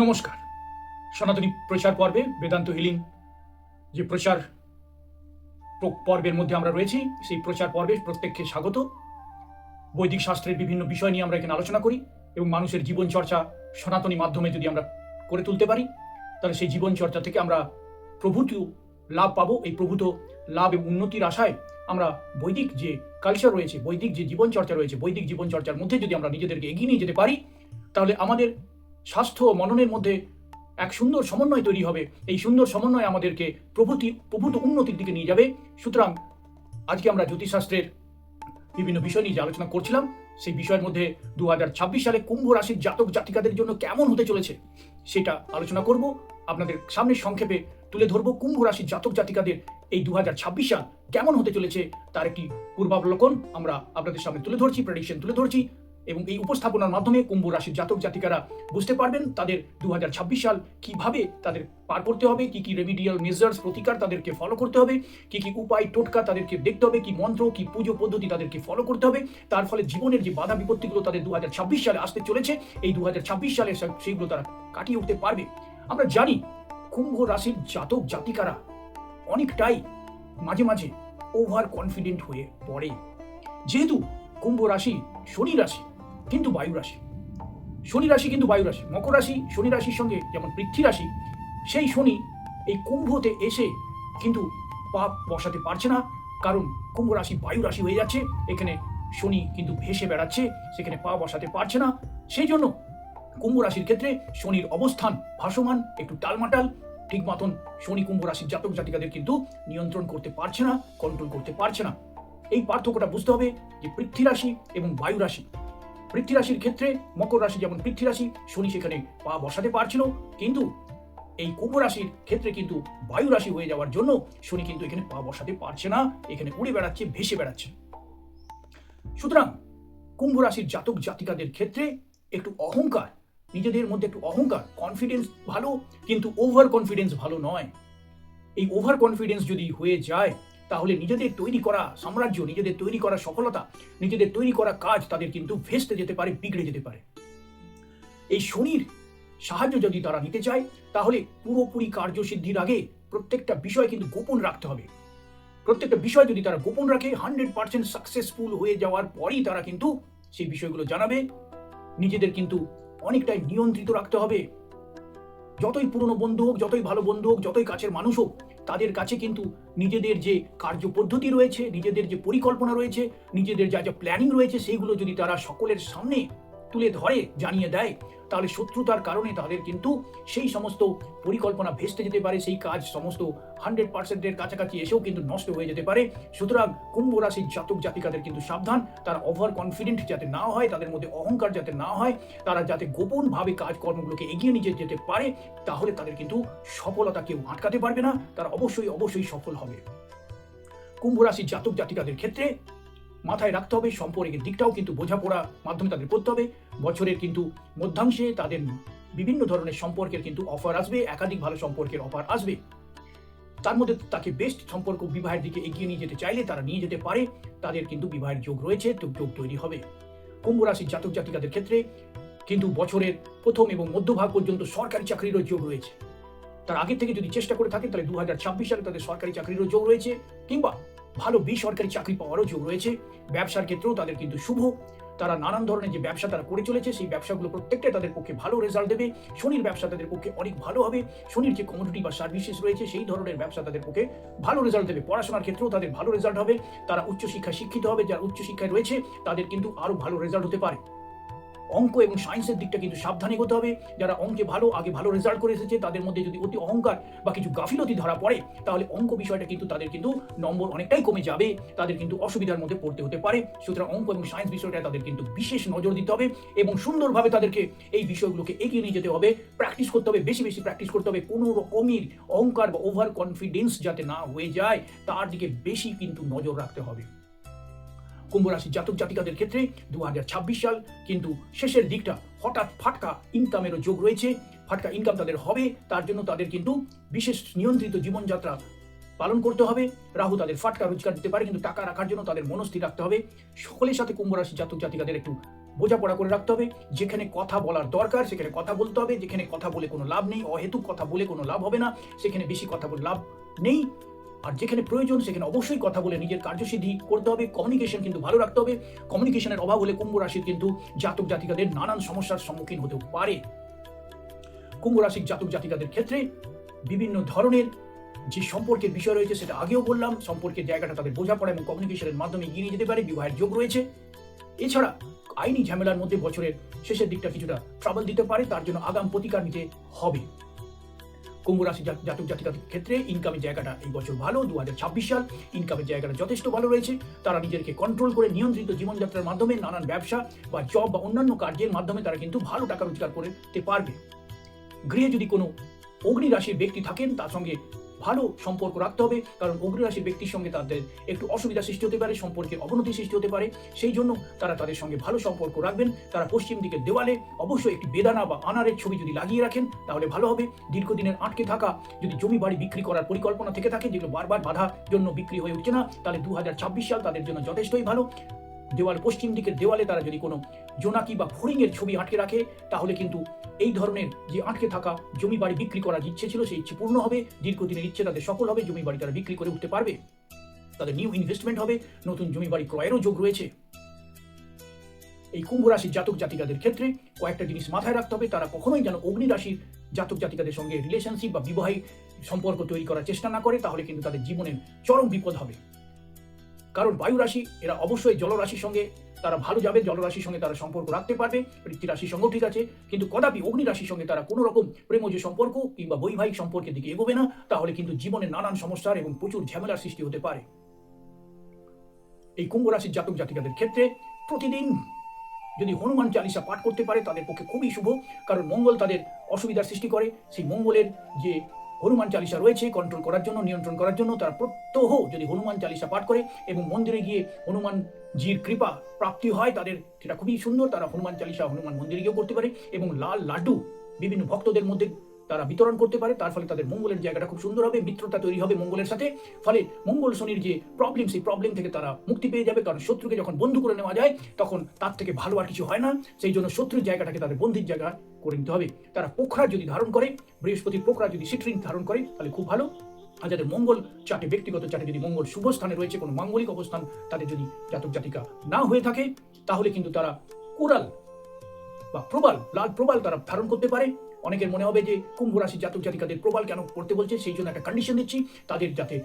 নমস্কার। সনাতনী প্রচার পর্বে বেদান্ত হিলিং যে প্রচার পর্বের মধ্যে আমরা রয়েছি, সেই প্রচার পর্বে প্রত্যেককে স্বাগত। বৈদিক শাস্ত্রের বিভিন্ন বিষয় নিয়ে আমরা এখানে আলোচনা করি এবং মানুষের জীবন চর্চা সনাতনী মাধ্যমে যদি আমরা করে তুলতে পারি, তাহলে সেই জীবন চর্চা থেকে আমরা প্রভূত লাভ পাবো। এই প্রভূত লাভ এবং উন্নতির আশায় আমরা বৈদিক যে কালচার রয়েছে, বৈদিক যে জীবন চর্চা রয়েছে, বৈদিক জীবন চর্চার মধ্যে যদি আমরা নিজেদেরকে এগিয়ে নিয়ে যেতে পারি, তাহলে আমাদের স্বাস্থ্য ও মননের মধ্যে এক সুন্দর সমন্বয় তৈরি হবে। এই সুন্দর সমন্বয় আমাদেরকে প্রভূত উন্নতির দিকে নিয়ে যাবে। সুতরাং আজকে আমরা জ্যোতিষশাস্ত্রের বিভিন্ন বিষয় নিয়ে যে আলোচনা করছিলাম, সেই বিষয়ের মধ্যে 2026 সালে কুম্ভ রাশির জাতক জাতিকাদের জন্য কেমন হতে চলেছে সেটা আলোচনা করব। আপনাদের সামনে সংক্ষেপে তুলে ধরবো কুম্ভ রাশির জাতক জাতিকাদের এই 2026 সাল কেমন হতে চলেছে তার একটি পূর্বাবলোকন আমরা আপনাদের সামনে তুলে ধরছি, প্রেডিকশন তুলে ধরছি। এবং এই উপস্থাপনার মাধ্যমে কুম্ভ রাশির জাতক জাতিকারা বুঝতে পারবেন তাদের 2026 সাল কিভাবে তাদের পার করতে হবে, কি কি রেমিডিয়াল মেজার্স প্রতিকার তাদেরকে ফলো করতে হবে, কি কি উপায় টোটকা তাদেরকে দেখতে হবে, কি মন্ত্র কি পুজো পদ্ধতি তাদেরকে ফলো করতে হবে। তার ফলে জীবনের যে বাধা বিপত্তিগুলো তাদের 2026 সালে আসতে চলেছে, এই 2026 সালে সেইগুলো তারা কাটিয়ে উঠতে পারবে। আমরা জানি কুম্ভ রাশির জাতক জাতিকারা অনেকটাই মাঝে মাঝে ওভার কনফিডেন্ট হয়ে পড়ে। যেহেতু কুম্ভ রাশি শনি রাশি কিন্তু বায়ু রাশি, শনি রাশি কিন্তু বায়ু রাশি, মকর রাশি শনি রাশির সঙ্গে যেমন পৃথ্বী রাশি, সেই শনি এই কুম্ভতে এসে কিন্তু পা বসাতে পারছে না, কারণ কুম্ভ রাশি বায়ু রাশি হয়ে যাচ্ছে। এখানে শনি কিন্তু ভেসে বেড়াচ্ছে, সেখানে পা বসাতে পারছে না। সেই জন্য কুম্ভ রাশির ক্ষেত্রে শনির অবস্থান ভাসমান, একটু টালমাটাল। ঠিক মতন শনি কুম্ভ রাশির জাতক জাতিকাদের কিন্তু নিয়ন্ত্রণ করতে পারছে না, কন্ট্রোল করতে পারছে না। এই পার্থক্যটা বুঝতে হবে যে পৃথ্বী রাশি এবং বায়ু রাশি। পৃথ্বী রাশির ক্ষেত্রে মকর রাশি যেমন পৃথ্বী রাশি, শনি সেখানে পা বসাতে পারছিল, কিন্তু এই কুম্ভ রাশির ক্ষেত্রে কিন্তু বায়ু রাশি হয়ে যাওয়ার জন্য শনি কিন্তু এখানে পা বসাতে পারছে না, এখানে উড়ে বেড়াচ্ছে, ভেসে বেড়াচ্ছে। সুতরাং কুম্ভ রাশির জাতক জাতিকাদের ক্ষেত্রে একটু অহংকার, নিজেদের মধ্যে একটু অহংকার, কনফিডেন্স ভালো, কিন্তু ওভার কনফিডেন্স ভালো নয়। এই ওভার কনফিডেন্স যদি হয়ে যায়, তাহলে নিজেদের তৈরি করা সাম্রাজ্য, নিজেদের তৈরি করা সফলতা, নিজেদের তৈরি করা কাজ তাদের কিন্তু ভেস্তে যেতে পারে, বিগড়ে যেতে পারে। এই শনির সাহায্য যদি তারা নিতে চায়, তাহলে পুরোপুরি কার্যসিদ্ধির আগে প্রত্যেকটা বিষয় কিন্তু গোপন রাখতে হবে। প্রত্যেকটা বিষয় যদি তারা গোপন রাখে, 100% সাকসেসফুল হয়ে যাওয়ার পরই তারা কিন্তু সেই বিষয়গুলো জানাবে। নিজেদের কিন্তু অনেকটাই নিয়ন্ত্রিত রাখতে হবে। যতই পুরনো বন্ধু হোক, যতই ভালো বন্ধু হোক, যতই কাছের মানুষ হোক, তাদের কাছে কিন্তু নিজেদের যে কার্যপদ্ধতি রয়েছে, নিজেদের যে পরিকল্পনা রয়েছে, নিজেদের যা যা প্ল্যানিং রয়েছে, সেইগুলো যদি তারা সকলের সামনে তুলে ধরে, জানিয়ে দেয়, তাহলে শত্রুতার কারণে তাদের কিন্তু সেই সমস্ত পরিকল্পনা ভেস্তে যেতে পারে, সেই কাজ সমস্ত 100%-এর কাছাকাছি এসেও কিন্তু নষ্ট হয়ে যেতে পারে। সুতরাং কুম্ভ রাশির জাতক জাতিকাদের কিন্তু সাবধান, তারা ওভার কনফিডেন্ট যাতে না হয়, তাদের মধ্যে অহংকার যাতে না হয়, তারা যাতে গোপনভাবে কাজকর্মগুলোকে এগিয়ে নিয়ে যেতে পারে, তাহলে তাদের কিন্তু সফলতা কেউ আটকাতে পারবে না, তারা অবশ্যই সফল হবে। কুম্ভ রাশির জাতক জাতিকাদের ক্ষেত্রে মাথায় রাখতে হবে সম্পর্কের দিকটাও কিন্তু বোঝাপড়া মাধ্যমে তাদের করতে হবে। বছরের কিন্তু মধ্যাংশে তাদের বিভিন্ন ধরনের সম্পর্কের কিন্তু অফার আসবে, একাধিক ভালো সম্পর্কের অফার আসবে। তার মধ্যে তাকে বেস্ট সম্পর্ক বিবাহের দিকে এগিয়ে নিয়ে যেতে চাইলে তারা নিয়ে যেতে পারে, তাদের কিন্তু বিবাহের যোগ রয়েছে, যোগ তৈরি হবে। কুম্ভ রাশির জাতক জাতিকাদের ক্ষেত্রে কিন্তু বছরের প্রথম এবং মধ্যভাগ পর্যন্ত সরকারি চাকরিরও যোগ রয়েছে। তার আগে থেকে যদি চেষ্টা করে থাকে, তাহলে 2026 সালে তাদের সরকারি চাকরিরও যোগ রয়েছে, কিংবা ভালো বেসরকারি চাকরি পাওয়ারও যোগ রয়েছে। ব্যবসার ক্ষেত্রেও তাদের কিন্তু শুভ। তারা নানান ধরনের যে ব্যবসা তারা করে চলেছে, সেই ব্যবসাগুলো প্রত্যেকটাই তাদের পক্ষে ভালো রেজাল্ট দেবে। শনির ব্যবসা তাদের পক্ষে অনেক ভালো হবে। শনির যে কমোডিটি বা সার্ভিসেস রয়েছে, সেই ধরনের ব্যবসা তাদের পক্ষে ভালো রেজাল্ট দেবে। পড়াশোনার ক্ষেত্রেও তাদের ভালো রেজাল্ট হবে। তারা উচ্চশিক্ষায় শিক্ষিত হবে, যারা উচ্চশিক্ষায় রয়েছে তাদের কিন্তু আরো ভালো রেজাল্ট হতে পারে। অঙ্ক এবং সায়েন্সের দিকটা কিন্তু সাবধানে এগোতে হবে। যারা অঙ্কে ভালো, আগে ভালো রেজাল্ট করে এসেছে, তাদের মধ্যে যদি অতি অহংকার বা কিছু গাফিলতি ধরা পড়ে, তাহলে অঙ্ক বিষয়টা কিন্তু তাদের কিন্তু নম্বর অনেকটাই কমে যাবে, তাদের কিন্তু অসুবিধার মধ্যে পড়তে হতে পারে। সুতরাং অঙ্ক এবং সায়েন্স বিষয়টা তাদের কিন্তু বিশেষ নজর দিতে হবে এবং সুন্দরভাবে তাদেরকে এই বিষয়গুলোকে এগিয়ে নিয়ে যেতে হবে। প্র্যাকটিস করতে হবে, বেশি বেশি প্র্যাকটিস করতে হবে। কোনো রকমের অহংকার বা ওভার কনফিডেন্স যাতে না হয়ে যায়, তার দিকে বেশি কিন্তু নজর রাখতে হবে। কুম্ভ রাশির জাতক জাতিকাদের ক্ষেত্রে 2026 সাল কিন্তু শেষের দিকটা হঠাৎ ফাটকা ইনকামেরও যোগ রয়েছে। ফাটকা ইনকাম তাদের হবে, তার জন্য তাদের কিন্তু বিশেষ নিয়ন্ত্রিত জীবনযাত্রা পালন করতে হবে। রাহু তাদের ফাটকা রোজগার দিতে পারে, কিন্তু টাকা রাখার জন্য তাদের মনস্থির রাখতে হবে। সকলের সাথে কুম্ভ রাশির জাতক জাতিকাদের একটু বোঝাপড়া করে রাখতে হবে। যেখানে কথা বলার দরকার সেখানে কথা বলতে হবে, যেখানে কথা বলে কোনো লাভ নেই, অহেতুক কথা বলে কোনো লাভ হবে না, সেখানে বেশি কথা বলে লাভ নেই। আর যেখানে প্রয়োজন সেখানে অবশ্যই কথা বলে নিজের কার্যসিদ্ধি করতে হবে। কমিউনিকেশন কিন্তু ভালো রাখতে হবে। কমিউনিকেশনের অভাব হলে কুম্ভ রাশির কিন্তু জাতক জাতিকাদের নানান সমস্যার সম্মুখীন হতে পারে। কুম্ভ রাশির জাতক জাতিকাদের ক্ষেত্রে বিভিন্ন ধরনের যে সম্পর্কের বিষয় রয়েছে সেটা আগেও বললাম, সম্পর্কের জায়গাটা তাদের বোঝাপড়া এবং কমিউনিকেশনের মাধ্যমে এগিয়ে নিয়ে যেতে পারে, বিবাহের যোগ রয়েছে। এছাড়া আইনি ঝামেলার মধ্যে বছরের শেষের দিকটা কিছুটা ট্রাবল দিতে পারে, তার জন্য আগাম প্রতিকার নিতে হবে। কুম্ভ রাশি জাতক জাতিকাদের ক্ষেত্রে ইনকামের জায়গাটা এই বছর ভালো। 2026 সাল ইনকামের জায়গাটা যথেষ্ট ভালো রয়েছে। তারা নিজেদেরকে কন্ট্রোল করে নিয়ন্ত্রিত জীবনযাত্রার মাধ্যমে নানান ব্যবসা বা জব বা অন্যান্য কার্যের মাধ্যমে তারা কিন্তু ভালো টাকা রোজগার করতে পারবে। গৃহে যদি কোনো অগ্নি রাশির ব্যক্তি থাকেন তার সঙ্গে ভালো সম্পর্ক রাখতে হবে, কারণ অগ্নি রাশির ব্যক্তির সঙ্গে তাদের একটু অসুবিধা সৃষ্টি হতে পারে, সম্পর্কের অবনতি সৃষ্টি হতে পারে। সেই জন্য তারা তাদের সঙ্গে ভালো সম্পর্ক রাখবেন। তারা পশ্চিম দিকের দেওয়ালে অবশ্যই একটি বেদানা বা আনারের ছবি যদি লাগিয়ে রাখেন তাহলে ভালো হবে। দীর্ঘদিনের আটকে থাকা যদি জমি বাড়ি বিক্রি করার পরিকল্পনা থেকে থাকে, যেগুলো বারবার বাধার জন্য বিক্রি হয়ে উঠছে না, তাহলে 2026 সাল তাদের জন্য যথেষ্টই ভালো। দেওয়াল পশ্চিম দিকের দেওয়ালে তারা যদি কোনো জোনাকি বা ফড়িংয়ের ছবি আটকে রাখে তাহলে কিন্তু এই ধরনের যে আটকে থাকা জমি বাড়ি বিক্রি করার ইচ্ছে ছিল সেই ইচ্ছে পূর্ণ হবে। দীর্ঘদিনের ইচ্ছে তাদের সফল হবে, জমি বাড়ি তারা বিক্রি করে উঠতে পারবে, তাদের নিউ ইনভেস্টমেন্ট হবে, নতুন জমি বাড়ি ক্রয়েরও যোগ রয়েছে। এই কুম্ভ রাশির জাতক জাতিকাদের ক্ষেত্রে কয়েকটা জিনিস মাথায় রাখতে হবে। তারা কখনোই যেন অগ্নি রাশির জাতক জাতিকাদের সঙ্গে রিলেশনশিপ বা বিবাহিক সম্পর্ক তৈরি করার চেষ্টা না করে, তাহলে কিন্তু তাদের জীবনের চরম বিপদ হবে। কারণ বায়ু রাশি এরা অবশ্যই জলরাশির সঙ্গে তারা ভালো যাবে, জলরাশির সঙ্গে তারা সম্পর্ক রাখতে পারবে, পৃথ্বী রাশির সঙ্গেও ঠিক আছে, কিন্তু কদাপি অগ্নি রাশির সঙ্গে তারা কোনো রকম প্রেমজ সম্পর্ক কিংবা বৈবাহিক সম্পর্কের দিকে এগোবে না, তাহলে কিন্তু জীবনে নানান সমস্যার এবং প্রচুর ঝামেলার সৃষ্টি হতে পারে। এই কুম্ভ রাশির জাতক জাতিকাদের ক্ষেত্রে প্রতিদিন যদি হনুমান চালিসা পাঠ করতে পারে তাদের পক্ষে খুবই শুভ, কারণ মঙ্গল তাদের অসুবিধার সৃষ্টি করে। সেই মঙ্গলের যে হনুমান চালিসা রয়েছে কন্ট্রোল করার জন্য, নিয়ন্ত্রণ করার জন্য তারা প্রত্যহ যদি হনুমান চালিসা পাঠ করে এবং মন্দিরে গিয়ে হনুমানজির কৃপা প্রাপ্তি হয় তাদের, সেটা খুবই সুন্দর। তারা হনুমান চালিসা হনুমান মন্দিরে গিয়েও করতে পারে এবং লাল লাড্ডু বিভিন্ন ভক্তদের মধ্যে তারা বিতরণ করতে পারে, তার ফলে তাদের মঙ্গলের জায়গাটা খুব সুন্দর হবে, মিত্রতা তৈরি হবে মঙ্গলের সাথে। ফলে মঙ্গল শনির যে প্রবলেম সেই প্রবলেম থেকে তারা মুক্তি পেয়ে যাবে, কারণ শত্রুকে যখন বন্ধু করে নেওয়া যায় তখন তার থেকে ভালো আর কিছু হয় না। সেই জন্য শত্রুর জায়গাটাকে তাদের বন্ধুর জায়গা করে নিতে হবে। তারা পোখরা যদি ধারণ করে, বৃহস্পতির পোখরা যদি সিট্রিন ধারণ করে তাহলে খুব ভালো। আর যাদের মঙ্গল চাটে, ব্যক্তিগত চাটে যদি মঙ্গল শুভ স্থানে রয়েছে, কোনো মাঙ্গলিক অবস্থান তাদের যদি জাতক জাতিকা না হয়ে থাকে, তাহলে কিন্তু তারা কোরাল বা প্রবাল, লাল প্রবাল তারা ধারণ করতে পারে। অনেকের মনে হবে যে কুম্ভ রাশির জাতক জাতিকাদের প্রবাল কেন পড়তে বলছে, সেই জন্য একটা কন্ডিশন দিচ্ছি, তাদের যাতে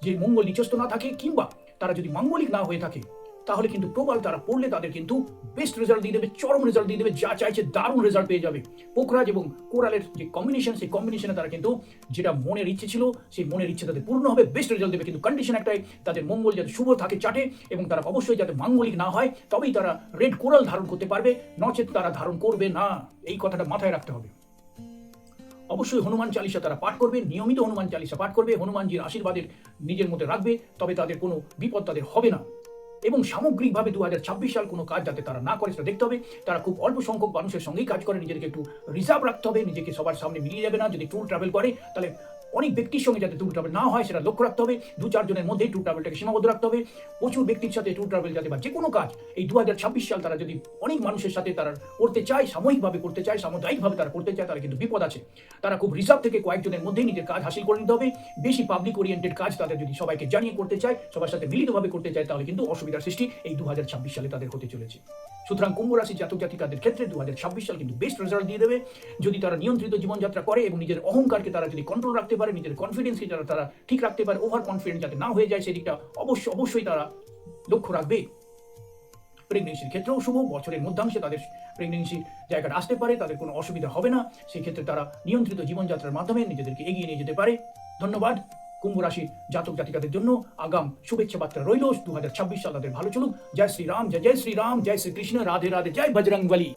যে মঙ্গল নিচস্থ না থাকে কিংবা তারা যদি মাঙ্গলিক না হয়ে থাকে তাহলে কিন্তু প্রবাল তারা পড়লে তাদের কিন্তু বেস্ট রেজাল্ট দিয়ে দেবে, চরম রেজাল্ট দিয়ে দেবে, যা চাইছে দারুণ রেজাল্ট পেয়ে যাবে। পোখরাজ এবং কোরালের যে কম্বিনেশন, সেই কম্বিনেশনে তারা কিন্তু যেটা মনের ইচ্ছে ছিল সেই মনের ইচ্ছে তাদের পূর্ণ হবে, বেস্ট রেজাল্ট দেবে। কিন্তু কন্ডিশন একটাই, তাদের মঙ্গল যাতে শুভ থাকে চাটে এবং তারা অবশ্যই যাতে মাঙ্গলিক না হয়, তবেই তারা রেড কোরাল ধারণ করতে পারবে, নচেত তারা ধারণ করবে না। এই কথাটা মাথায় রাখতে হবে। অবশ্যই হনুমান চালিসা তারা পাঠ করবে, নিয়মিত হনুমান চালিসা পাঠ করবে, হনুমানজির আশীর্বাদের নিজের মধ্যে রাখবে, তবে তাদের কোনো বিপদ তাদের হবে না। এবং সামগ্রিকভাবে 2026 সাল কোনো কাজ যাতে তারা না করে সেটা দেখতে হবে। তারা খুব অল্প সংখ্যক মানুষের সঙ্গেই কাজ করে, নিজেকে একটু রিজার্ভ রাখতে হবে, নিজেকে সবার সামনে মিলিয়ে যাবে না। যদি ট্যুর ট্রাভেল করে তাহলে অনেক ব্যক্তির সঙ্গে যাতে ট্যুর ট্রাভেল না হয় সেটা লক্ষ্য রাখতে হবে। 2-4 জনের মধ্যেই ট্যুর ট্রাভেলটাকে সীমাবদ্ধ রাখতে হবে। প্রচুর ব্যক্তির সাথে ট্যুর ট্রাভেল যাতে বা যে কোনো কাজ এই 2026 সাল তারা যদি অনেক মানুষের সাথে তারা করতে চায়, সাময়িকভাবে করতে চায়, সামুদায়িকভাবে তারা করতে চায়, তারা কিন্তু বিপদ আছে। তারা খুব রিজার্ভ থেকে কয়েকজনের মধ্যেই নিজের কাজ হাসিল করে নিতে হবে। বেশি পাবলিক ওরিয়েন্টেড কাজ তাদের যদি সবাইকে জানিয়ে করতে চায়, সবার সাথে মিলিতভাবে করতে চায়, তাহলে কিন্তু অসুবিধার সৃষ্টি এই 2026 সালে তাদের হতে চলেছে। সুতরাং কুম্ভ রাশির জাতক জাতিকাদের ক্ষেত্রে 2026 সাল কিন্তু বেস্ট রেজাল্ট দিয়ে দেবে যদি তারা নিয়ন্ত্রিত জীবনযাত্রা করে এবং নিজের অহংকারকে তারা যদি কন্ট্রোল রাখতে পারে, নিজের কনফিডেন্সকে তারা ঠিক রাখতে পারে, ওভার কনফিডেন্স যাতে না হয়ে যায় সেদিকটা অবশ্যই তারা লক্ষ্য রাখবে। প্রেগনেন্সির ক্ষেত্রেও শুভ, বছরের মধ্যাংশে তাদের প্রেগনেন্সির জায়গাটা আসতে পারে, তাদের কোনো অসুবিধা হবে না। সেই ক্ষেত্রে তারা নিয়ন্ত্রিত জীবনযাত্রার মাধ্যমে নিজেদেরকে এগিয়ে নিয়ে যেতে পারে। ধন্যবাদ। কুম্ভ রাশির জাতক জাতিকাদের জন্য আগাম শুভেচ্ছা বার্তা রইল। 2026 সাল তাদের ভালো চলুক। জয় শ্রী রাম, জয় শ্রী রাম, জয় শ্রী কৃষ্ণ, রাধে রাধে, জয় বজরংবলী।